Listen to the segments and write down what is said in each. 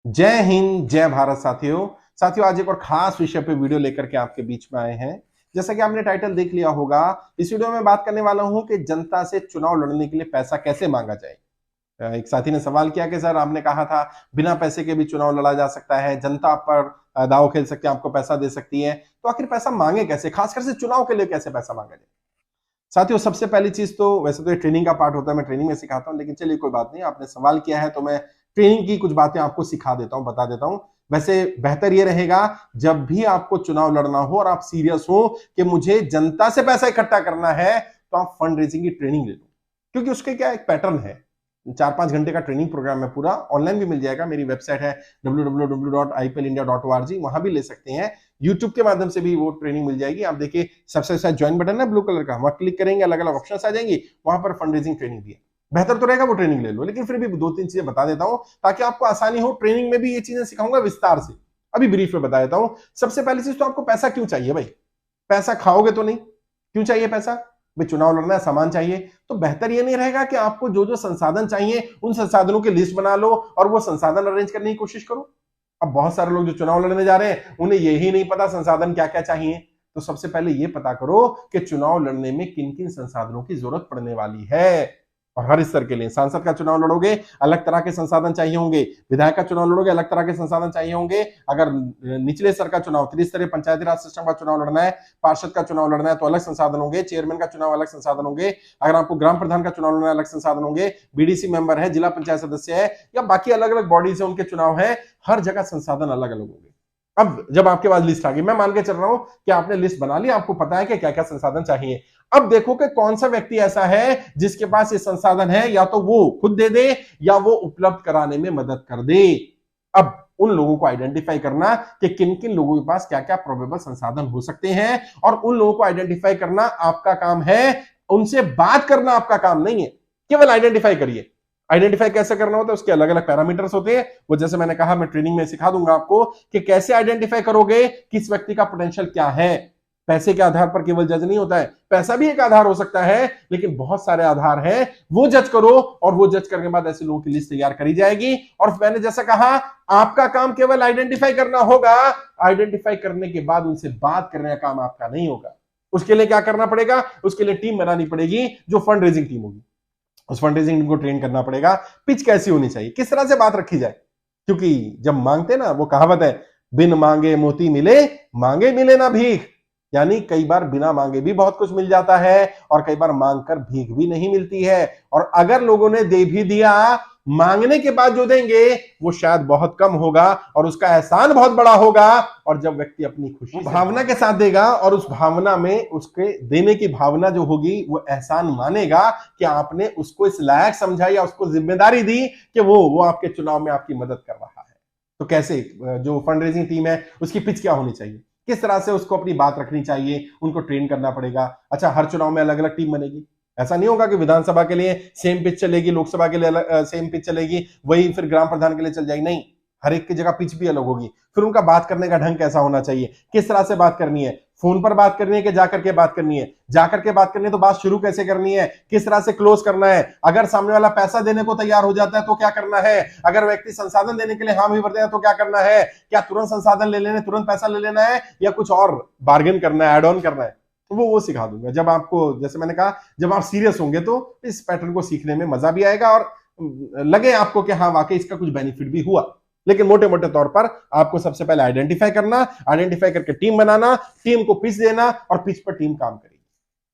जय हिंद, जय भारत साथियों। आज एक और खास विषय पे वीडियो लेकर के आपके बीच में आए हैं। जैसा कि आपने टाइटल देख लिया होगा, इस वीडियो में बात करने वाला हूं कि जनता से चुनाव लड़ने के लिए पैसा कैसे मांगा जाए। एक साथी ने सवाल किया कि सर, आपने कहा था बिना पैसे के भी चुनाव लड़ा जा सकता है, जनता आप पर दाव खेल सकती है, आपको पैसा दे सकती है, तो आखिर पैसा मांगे कैसे, खासकर से चुनाव के लिए कैसे पैसा मांगा जाए। साथियों, सबसे पहली चीज तो वैसे तो ये ट्रेनिंग का पार्ट होता है, मैं ट्रेनिंग में सिखाता हूं, लेकिन चलिए कोई बात नहीं, आपने सवाल किया है तो मैं ट्रेनिंग की कुछ बातें आपको सिखा देता हूं, बता देता हूं। वैसे बेहतर ये रहेगा, जब भी आपको चुनाव लड़ना हो और आप सीरियस हो कि मुझे जनता से पैसा इकट्ठा करना है, तो आप फंड रेजिंग की ट्रेनिंग ले लो। क्योंकि उसके क्या एक पैटर्न है, 4-5 घंटे का ट्रेनिंग प्रोग्राम है, पूरा ऑनलाइन भी मिल जाएगा। मेरी वेबसाइट है www.iplindia.org, वहां भी ले सकते हैं। यूट्यूब के माध्यम से भी वो ट्रेनिंग मिल जाएगी। आप देखिए, सबसे साथ ज्वाइन बटन है ब्लू कलर का, वहां क्लिक करेंगे, अलग अलग ऑप्शन आ जाएंगी, वहां पर फंड रेजिंग ट्रेनिंग भी है। बेहतर तो रहेगा वो ट्रेनिंग ले लो, लेकिन फिर भी 2-3 चीजें बता देता हूं ताकि आपको आसानी हो। ट्रेनिंग में भी ये चीजें सिखाऊंगा विस्तार से, अभी ब्रीफ में बता देता हूं। सबसे पहली चीज तो आपको पैसा क्यों चाहिए भाई। पैसा खाओगे तो नहीं, क्यों चाहिए पैसा भाई। चुनाव लड़ना है, सामान चाहिए, तो बेहतर ये नहीं रहेगा कि आपको जो जो संसाधन चाहिए उन संसाधनों की लिस्ट बना लो और वो संसाधन अरेंज करने की कोशिश करो। अब बहुत सारे लोग जो चुनाव लड़ने जा रहे हैं, उन्हें यही नहीं पता संसाधन क्या क्या चाहिए। तो सबसे पहले ये पता करो कि चुनाव लड़ने में किन किन संसाधनों की जरूरत पड़ने वाली है। और हर स्तर के लिए, सांसद का चुनाव लड़ोगे अलग तरह के संसाधन चाहिए होंगे, विधायक का चुनाव लड़ोगे अलग तरह के संसाधन चाहिए होंगे। अगर निचले स्तर का चुनाव, त्रिस्तरीय पंचायती राज सिस्टम का चुनाव लड़ना है, पार्षद का चुनाव लड़ना है, तो अलग संसाधन होंगे। चेयरमैन का चुनाव अलग संसाधन होंगे। अगर आपको ग्राम प्रधान का चुनाव लड़ना है, अलग संसाधन होंगे। बीडीसी मेंबर है, जिला पंचायत सदस्य है, या बाकी अलग अलग बॉडीज है, उनके चुनाव है। हर जगह संसाधन अलग अलग होंगे। अब जब आपके पास लिस्ट आ गई, मैं मान के चल रहा हूं कि आपने लिस्ट बना ली, आपको पता है कि क्या क्या संसाधन चाहिए। अब देखो कि कौन सा व्यक्ति ऐसा है जिसके पास ये संसाधन है, या तो वो खुद दे दे या वो उपलब्ध कराने में मदद कर दे। अब उन लोगों को आइडेंटिफाई करना कि किन किन लोगों के पास क्या क्या प्रोबेबल संसाधन हो सकते हैं, और उन लोगों को आइडेंटिफाई करना आपका काम है, उनसे बात करना आपका काम नहीं है। केवल आइडेंटिफाई करिए। आइडेंटिफाई कैसे करना होता है, उसके अलग अलग पैरामीटर्स होते हैं। वो जैसे मैंने कहा, मैं ट्रेनिंग में सिखा दूंगा आपको कि कैसे आइडेंटिफाई करोगे किस व्यक्ति का पोटेंशियल क्या है। पैसे के आधार पर केवल जज नहीं होता है, पैसा भी एक आधार हो सकता है, लेकिन बहुत सारे आधार हैं, वो जज करो। और वो जज करने के बाद ऐसे लोगों की लिस्ट तैयार करी जाएगी। और मैंने जैसा कहा, आपका काम केवल आइडेंटिफाई करना होगा। आइडेंटिफाई करने के बाद उनसे बात करने का काम आपका नहीं होगा। उसके लिए क्या करना पड़ेगा, उसके लिए टीम बनानी पड़ेगी, जो फंड रेजिंग टीम होगी। उस फंड रेजिंग टीम को ट्रेन करना पड़ेगा, पिच कैसी होनी चाहिए, किस तरह से बात रखी जाए। क्योंकि जब मांगते ना, वो कहावत है, बिन मांगे मोती मिले, मांगे मिले ना भीख। यानी कई बार बिना मांगे भी बहुत कुछ मिल जाता है, और कई बार मांग कर भीख भी नहीं मिलती है। और अगर लोगों ने दे भी दिया, मांगने के बाद जो देंगे वो शायद बहुत कम होगा, और उसका एहसान बहुत बड़ा होगा। और जब व्यक्ति अपनी खुशी भावना के साथ देगा, और उस भावना में उसके देने की भावना जो होगी, वो एहसान मानेगा कि आपने उसको इस लायक समझा या उसको जिम्मेदारी दी कि वो आपके चुनाव में आपकी मदद कर रहा है। तो कैसे, जो फंड रेजिंग टीम है उसकी पिच क्या होनी चाहिए, किस तरह से उसको अपनी बात रखनी चाहिए, उनको ट्रेन करना पड़ेगा। अच्छा, हर चुनाव में अलग अलग टीम बनेगी। ऐसा नहीं होगा कि विधानसभा के लिए सेम पिच चलेगी, लोकसभा के लिए सेम पिच चलेगी, वही फिर ग्राम प्रधान के लिए चल जाएगी। नहीं, हर एक की जगह पिच भी अलग होगी। फिर उनका बात करने का ढंग कैसा होना चाहिए, किस तरह से बात करनी है, फोन पर बात करनी है कि जाकर के बात करनी है, जाकर के बात करनी है तो बात शुरू कैसे करनी है, किस तरह से क्लोज करना है। अगर सामने वाला पैसा देने को तैयार हो जाता है तो क्या करना है, अगर व्यक्ति संसाधन देने के लिए हाँ भी भरते हैं तो क्या करना है, क्या तुरंत संसाधन ले लेने, तुरंत पैसा ले लेना है, या कुछ और बार्गेन करना है, एड ऑन करना है। तो वो सिखा दूंगा। जब आपको, जैसे मैंने कहा, जब आप सीरियस होंगे तो इस पैटर्न को सीखने में मजा भी आएगा, और लगे आपको कि हाँ वाकई इसका कुछ बेनिफिट भी हुआ। लेकिन मोटे मोटे तौर पर आपको सबसे पहले आइडेंटिफाई करना, आइडेंटिफाई करके टीम बनाना, टीम को पिच देना, और पिच पर टीम काम करेगी।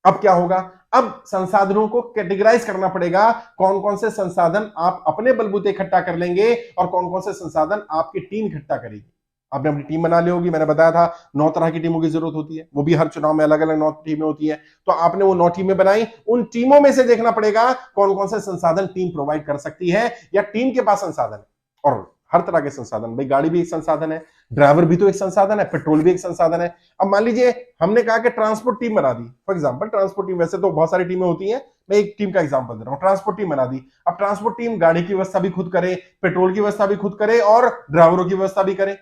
अब क्या होगा, अब संसाधनों को कैटेगराइज करना पड़ेगा। कौन कौन से संसाधन आप अपने बलबूते इकट्ठा कर लेंगे, और कौन कौन से संसाधन आपकी टीम इकट्ठा करेगी। आपने अपनी टीम बना ली होगी, मैंने बताया था 9 तरह की टीमों की जरूरत होती है, वो भी हर चुनाव में अलग अलग 9 टीमें होती है। तो आपने वो 9 टीमें बनाई, उन टीमों में से देखना पड़ेगा कौन कौन से संसाधन टीम प्रोवाइड कर सकती है, या टीम के पास संसाधन है। और हर तरह के संसाधन, भाई गाड़ी भी एक संसाधन है, ड्राइवर भी तो एक संसाधन है, पेट्रोल भी एक संसाधन है। अब मान लीजिए हमने कहा कि ट्रांसपोर्ट टीम बना दी, फॉर एग्जांपल ट्रांसपोर्ट टीम, वैसे तो बहुत सारी टीमें होती हैं, मैं एक टीम का एग्जांपल दे रहा हूं। ट्रांसपोर्ट टीम बना दी, अब ट्रांसपोर्ट टीम गाड़ी की व्यवस्था भी खुद करे, पेट्रोल की व्यवस्था भी खुद करे, और ड्राइवरों की व्यवस्था भी करे,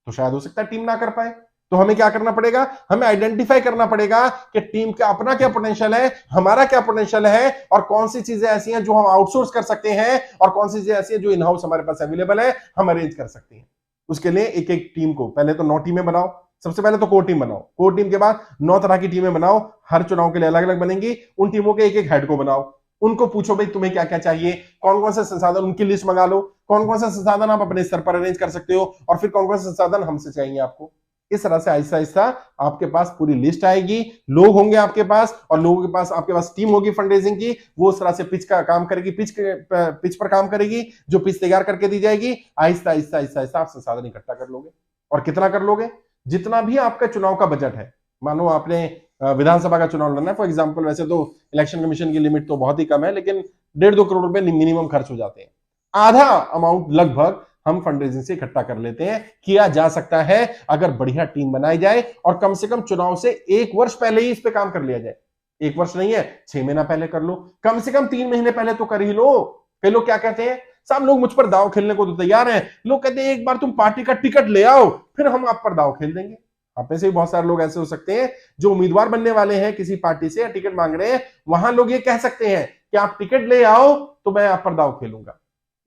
तो शायद हो सकता है टीम ना कर पाए। तो हमें क्या करना पड़ेगा, हमें आइडेंटिफाई करना पड़ेगा कि टीम का अपना क्या पोटेंशियल है, हमारा क्या पोटेंशियल है, और कौन सी चीजें ऐसी हैं जो हम आउटसोर्स कर सकते हैं, और कौन सी चीजें ऐसी हैं जो इन हाउस हमारे पास अवेलेबल है, हम अरेंज कर सकते हैं। उसके लिए एक एक टीम को पहले तो 9 टीमें बनाओ। सबसे पहले तो कोर टीम बनाओ, कोर टीम के बाद 9 तरह की टीमें बनाओ, हर चुनाव के लिए अलग अलग बनेंगी। उन टीमों के एक एक हेड को बनाओ, उनको पूछो भाई तुम्हें क्या क्या चाहिए, कौन कौन से संसाधन, उनकी लिस्ट मंगा लो, कौन कौन से संसाधन आप अपने स्तर पर अरेंज कर सकते हो, और फिर कौन कौन से संसाधन हमसे चाहिए आपको। इस तरह से आहिस्ता आहिस्ता आपके पास पूरी लिस्ट आएगी, लोग होंगे आपके पास, और लोगों के पास आपके पास टीम होगी फंड रेजिंग की, वो उस तरह से पिच का काम करेगी, पिच पर काम करेगी, जो पिच तैयार करके दी जाएगी। आहिस्ता आहिस्ता आहिस्ता आहिस्ता आप संसाधन इकट्ठा कर लोगे। और कितना कर लोगे, जितना भी आपका चुनाव का बजट है। मानो आपने विधानसभा का चुनाव लड़ना है फॉर एग्जाम्पल, वैसे तो इलेक्शन कमीशन की लिमिट तो बहुत ही कम है, लेकिन 1.5-2 करोड़ रुपए मिनिमम खर्च हो जाते हैं। आधा अमाउंट लगभग हम फंड रेजिंग से इकट्ठा कर लेते हैं। किया जा सकता है अगर बढ़िया टीम बनाई जाए, और कम से कम चुनाव से 1 वर्ष पहले ही इस पे काम कर लिया जाए। 1 वर्ष नहीं है, 6 महीना पहले कर लो, कम से कम 3 महीने पहले तो कर ही लो। कई लोग क्या कहते हैं, सब लोग मुझ पर दाव खेलने को तो तैयार हैं। लोग कहते हैं एक बार तुम पार्टी का टिकट ले आओ, फिर हम आप पर दाव खेल देंगे। आप में से भी बहुत सारे लोग ऐसे हो सकते हैं जो उम्मीदवार बनने वाले हैं किसी पार्टी से, या टिकट मांग रहे हैं। वहां लोग ये कह सकते हैं कि आप टिकट ले आओ तो मैं आप पर दाव खेलूंगा,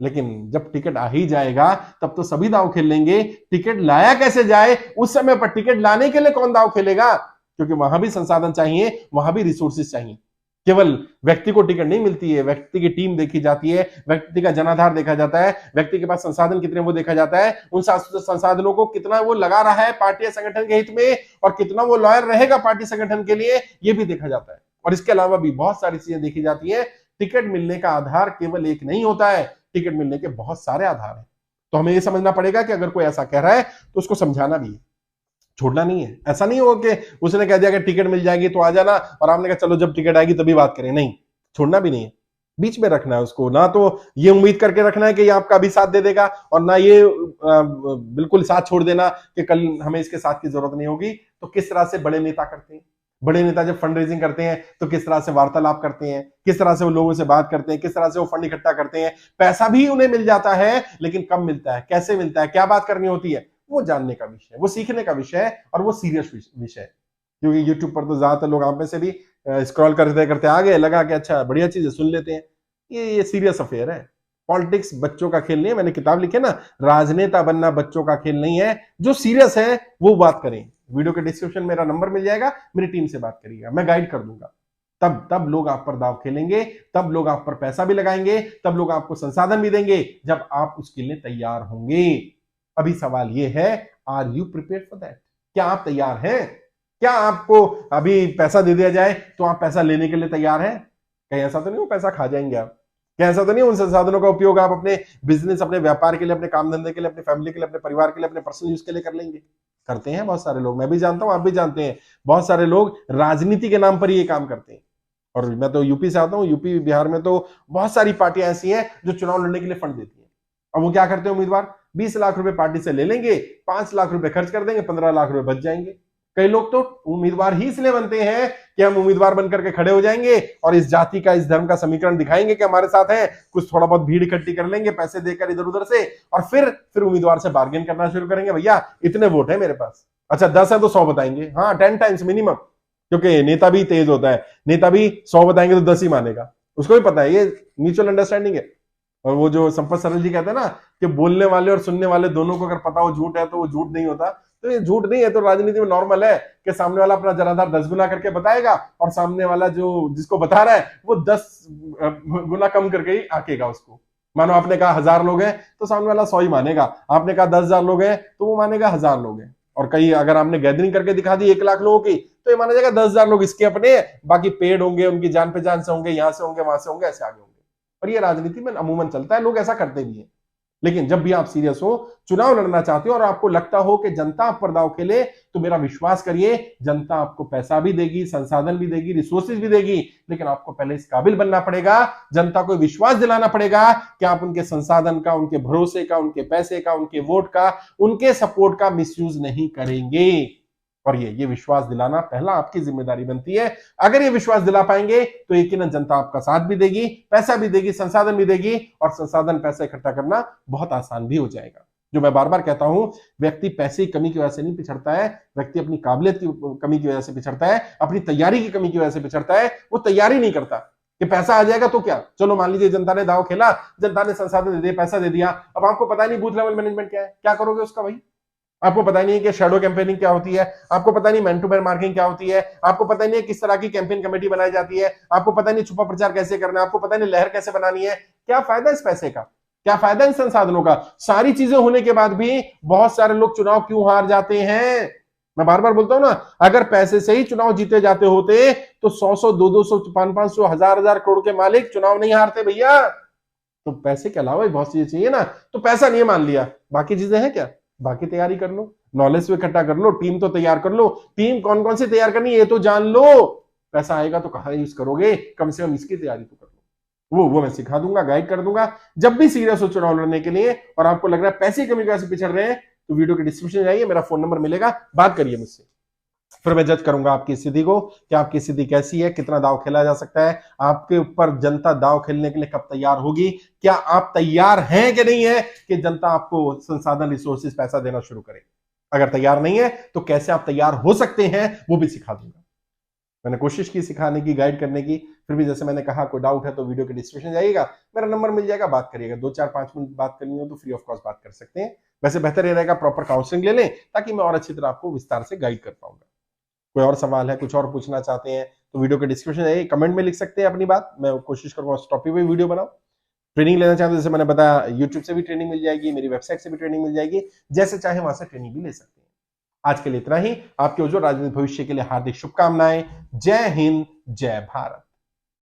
लेकिन जब टिकट आ ही जाएगा तब तो सभी दाव खेल लेंगे। टिकट लाया कैसे जाए, उस समय पर टिकट लाने के लिए कौन दाव खेलेगा, क्योंकि वहां भी संसाधन चाहिए, वहां भी रिसोर्सेज चाहिए। केवल व्यक्ति को टिकट नहीं मिलती है, व्यक्ति की टीम देखी जाती है, व्यक्ति का जनाधार देखा जाता है, व्यक्ति के पास संसाधन कितने वो देखा जाता है, उन संसाधनों को कितना वो लगा रहा है पार्टी या संगठन के हित में, और कितना वो लॉयल रहेगा पार्टी संगठन के लिए, ये भी देखा जाता है। और इसके अलावा भी बहुत सारी चीजें देखी जाती है। टिकट मिलने का आधार केवल एक नहीं होता है, टिकट मिलने के बहुत सारे आधार हैं। तो हमें यह समझना पड़ेगा कि अगर कोई ऐसा कह रहा है तो उसको समझाना भी है, छोड़ना नहीं है। ऐसा नहीं हो कि उसने कह दिया कि टिकट मिल जाएगी तो आ जाना, और आपने कहा चलो जब टिकट आएगी तभी बात करें। नहीं, छोड़ना भी नहीं है, बीच में रखना है उसको। ना तो ये उम्मीद करके रखना है कि ये आपका भी साथ दे देगा, और ना ये बिल्कुल साथ छोड़ देना कि कल हमें इसके साथ की जरूरत नहीं होगी। तो किस तरह से बड़े नेता करते हैं, बड़े नेता जब फंड रेजिंग करते हैं तो किस तरह से वार्तालाप करते हैं, किस तरह से वो लोगों से बात करते हैं, किस तरह से वो फंड इकट्ठा करते हैं। पैसा भी उन्हें मिल जाता है, लेकिन कब मिलता है, कैसे मिलता है, क्या बात करनी होती है, वो जानने का विषय है, वो सीखने का विषय है, और वो सीरियस विषय है। क्योंकि यूट्यूब पर तो ज्यादातर लोग आप में से भी स्क्रॉल करते करते आ गए, लगा कि अच्छा बढ़िया चीज है, सुन लेते हैं। ये सीरियस अफेयर है। पॉलिटिक्स बच्चों का खेल नहीं है। मैंने किताब लिखी है ना, राजनेता बनना बच्चों का खेल नहीं है। जो सीरियस है वो बात करें। वीडियो के डिस्क्रिप्शन मेरा नंबर मिल जाएगा, मेरी टीम से बात करिएगा, मैं गाइड कर दूंगा। तब लोग आप पर दाव खेलेंगे, तब लोग आप पर पैसा भी लगाएंगे, तब लोग आपको संसाधन भी देंगे, जब आप उसके लिए तैयार होंगे। अभी सवाल ये है, are you prepared for that? क्या आप तैयार हैं? क्या आपको अभी पैसा दे दिया जाए तो आप पैसा लेने के लिए तैयार हैं? कहीं ऐसा तो नहीं हो पैसा खा जाएंगे आप? क्या ऐसा तो नहीं उन संसाधनों का उपयोग आप अपने बिजनेस, अपने व्यापार के लिए, अपने काम धंधे के लिए, अपनी फैमिली के लिए, अपने परिवार के लिए, अपने पर्सनल यूज के लिए कर लेंगे? करते हैं बहुत सारे लोग, मैं भी जानता हूं, आप भी जानते हैं। बहुत सारे लोग राजनीति के नाम पर ये काम करते हैं। और मैं तो यूपी से आता हूं, यूपी बिहार में तो बहुत सारी पार्टियां ऐसी हैं जो चुनाव लड़ने के लिए फंड देती हैं। और वो क्या करते हैं, उम्मीदवार 20 लाख रुपए पार्टी से ले लेंगे, 5 लाख रुपए खर्च कर देंगे, 15 लाख रुपए बच जाएंगे। कई लोग तो उम्मीदवार ही इसलिए बनते हैं कि हम उम्मीदवार बनकर के खड़े हो जाएंगे और इस जाति का, इस धर्म का समीकरण दिखाएंगे कि हमारे साथ है, कुछ थोड़ा बहुत भीड़ इकट्ठी कर लेंगे पैसे देकर इधर उधर से, और फिर उम्मीदवार से बार्गेन करना शुरू करेंगे। भैया इतने वोट है मेरे पास, अच्छा 10 है तो 100 बताएंगे, हाँ 10 टाइम्स मिनिमम, क्योंकि नेता भी तेज होता है, नेता भी 100 बताएंगे तो 10 ही मानेगा, उसको भी पता है ये म्यूचुअल अंडरस्टैंडिंग है। और वो जो संपत सरल जी कहते हैं ना कि बोलने वाले और सुनने वाले दोनों को अगर पता हो झूठ है तो वो झूठ नहीं होता। तो ये झूठ नहीं है, तो राजनीति में नॉर्मल है कि सामने वाला अपना जनाधार 10 गुना करके बताएगा, और सामने वाला जो जिसको बता रहा है वो 10 गुना कम करके ही आकेगा उसको। मानो आपने कहा 1000 लोग हैं तो सामने वाला 100 ही मानेगा, आपने कहा 10,000 लोग हैं तो वो मानेगा 1000 लोग हैं। और कई अगर आपने गैदरिंग करके दिखा दी 1 लाख लोगों की तो ये माना जाएगा 10,000 लोग इसके अपने, बाकी पेड होंगे, उनकी जान पहचान से होंगे, यहां से होंगे, वहां से होंगे, ऐसे आगे होंगे। और ये राजनीति में अमूमन चलता है, लोग ऐसा करते भी हैं। लेकिन जब भी आप सीरियस हो, चुनाव लड़ना चाहते हो, और आपको लगता हो कि जनता आप पर दांव खेले, तो मेरा विश्वास करिए जनता आपको पैसा भी देगी, संसाधन भी देगी, रिसोर्सेज भी देगी, लेकिन आपको पहले इस काबिल बनना पड़ेगा, जनता को विश्वास दिलाना पड़ेगा कि आप उनके संसाधन का, उनके भरोसे का, उनके पैसे का, उनके वोट का, उनके सपोर्ट का मिसयूज नहीं करेंगे। और ये विश्वास दिलाना पहला आपकी जिम्मेदारी बनती है। अगर ये विश्वास दिला पाएंगे तो यकीनन जनता आपका साथ भी देगी, पैसा भी देगी, संसाधन भी देगी, और संसाधन पैसा इकट्ठा करना बहुत आसान भी हो जाएगा। जो मैं बार बार कहता हूं, व्यक्ति पैसे की कमी की वजह से नहीं पिछड़ता है, व्यक्ति अपनी काबिलियत की कमी की वजह से पिछड़ता है, अपनी तैयारी की कमी की वजह से पिछड़ता है। वो तैयारी नहीं करता कि पैसा आ जाएगा तो क्या, चलो मान लीजिए जनता ने दाव खेला, जनता ने संसाधन दे दिए, पैसा दे दिया, अब आपको पता नहीं बूथ लेवल मैनेजमेंट क्या है, क्या करोगे उसका भाई? आपको पता नहीं है कि शैडो कैंपेनिंग क्या होती है, आपको पता नहीं मैन टू मैन मार्केटिंग क्या होती है, आपको पता नहीं है किस तरह की कैंपेन कमेटी बनाई जाती है, आपको पता नहीं छुपा प्रचार कैसे करना है, आपको पता नहीं लहर कैसे बनानी है। क्या फायदा इस पैसे का, क्या फायदा इन संसाधनों का? सारी चीजें होने के बाद भी बहुत सारे लोग चुनाव क्यों हार जाते हैं? मैं बार बार बोलता हूं ना, अगर पैसे से ही चुनाव जीते जाते होते तो 100 200 500 1000 करोड़ के मालिक चुनाव नहीं हारते भैया। तो पैसे के अलावा बहुत चीजें चाहिए ना, तो पैसा नहीं मान लिया, बाकी चीजें हैं क्या? बाकी तैयारी कर लो, नॉलेज भी इकट्ठा कर लो, टीम तो तैयार कर लो, टीम कौन कौन सी तैयार करनी है ये तो जान लो। पैसा आएगा तो कहां यूज करोगे, कम से कम इसकी तैयारी तो कर लो। वो मैं सिखा दूंगा, गाइड कर दूंगा। जब भी सीरियस हो चुनाव लड़ने के लिए और आपको लग रहा है पैसे की कमी की वजह से पिछड़ रहे हैं, तो वीडियो के डिस्क्रिप्शन जाइए, मेरा फोन नंबर मिलेगा, बात करिए मुझसे। फिर मैं जज करूंगा आपकी स्थिति को कि आपकी स्थिति कैसी है, कितना दाव खेला जा सकता है, आपके ऊपर जनता दाव खेलने के लिए कब तैयार होगी, क्या आप तैयार हैं कि नहीं है कि जनता आपको संसाधन रिसोर्सेज पैसा देना शुरू करे। अगर तैयार नहीं है तो कैसे आप तैयार हो सकते हैं वो भी सिखा दूंगा। मैंने कोशिश की सिखाने की, गाइड करने की, फिर भी जैसे मैंने कहा कोई डाउट है तो वीडियो के डिस्क्रिप्शन जाइएगा, मेरा नंबर मिल जाएगा, बात करिएगा। 2-4-5 मिनट बात करनी हो तो फ्री ऑफ कॉस्ट बात कर सकते हैं। वैसे बेहतर ये रहेगा प्रॉपर काउंसलिंग ले लें ताकि मैं और अच्छी तरह आपको विस्तार से गाइड कर पाऊंगा। कोई और सवाल है, कुछ और पूछना चाहते हैं तो वीडियो के डिस्क्रिप्शन जाइए, कमेंट में लिख सकते हैं अपनी बात, मैं कोशिश करूंगा उस टॉपिक पे वीडियो बनाऊं। ट्रेनिंग लेना चाहते हैं जैसे मैंने बताया, यूट्यूब से भी ट्रेनिंग मिल जाएगी, मेरी वेबसाइट से भी ट्रेनिंग मिल जाएगी, जैसे चाहे वहां से ट्रेनिंग भी ले सकते हैं। आज के लिए इतना ही। आपके उज्जवल राजनीतिक भविष्य के लिए हार्दिक शुभकामनाएं। जय हिंद, जय भारत।